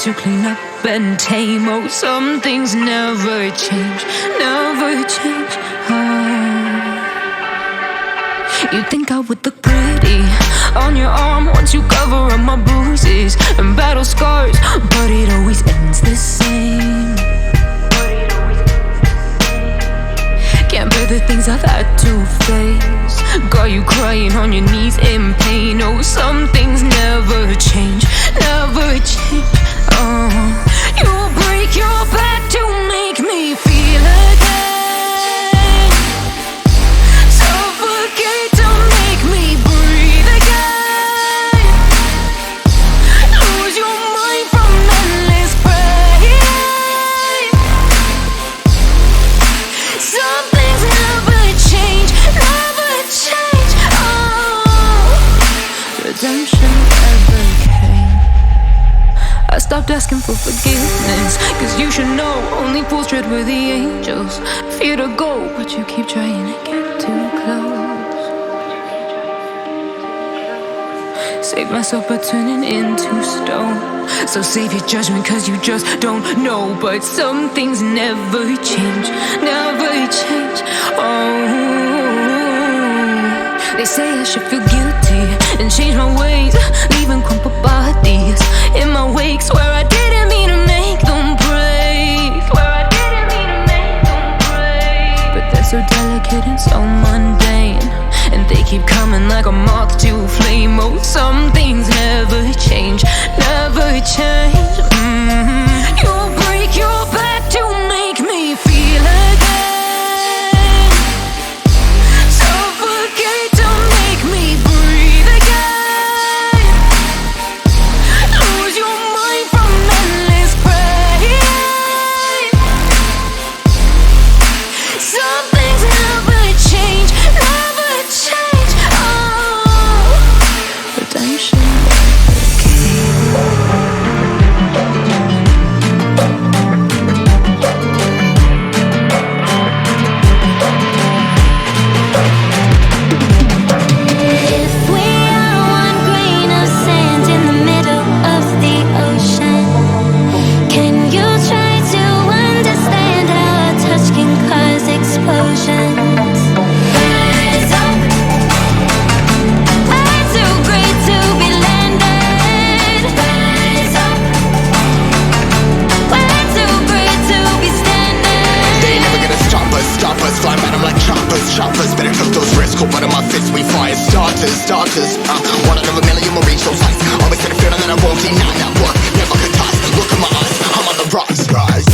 To clean up and tame. Oh, some things never change, never change. Oh. You think I would look pretty on your arm once you cover up my bruises and battle scars, but it always ends the same. Can't bear the things I've had to face. Got you crying on your knees in pain. Oh, some things never change, never change. You'll break your back to make me feel again. Suffocate to make me breathe again. Lose your mind from endless pain. Some things never change, never change. Oh, redemption never came. I stopped asking for forgiveness, cause you should know only fools tread where the angels fear to go, but you keep trying to get too close. Save myself by turning into stone. So save your judgment cause you just don't know. But some things never change, never change. Oh, they say I should feel guilty and change my ways, leaving crumpled bodies in my wake. Swear I didn't mean to make them break. Swear I didn't mean to make them break. But they're so delicate and so mundane, and they keep coming like a moth to flame. Oh, some things never change, never change. You'll break your back to make me feel again. Suffocate to make me breathe again. Lose your mind from endless pain. Some things never change, never change. Oh, redemption never came. Choppers, better took those risks. Cold blood in my fists, we fire starters. One out of a million will reach those heights. Always had a feeling that I won't deny that work. Never could toss. Look in my eyes, I'm on the rise.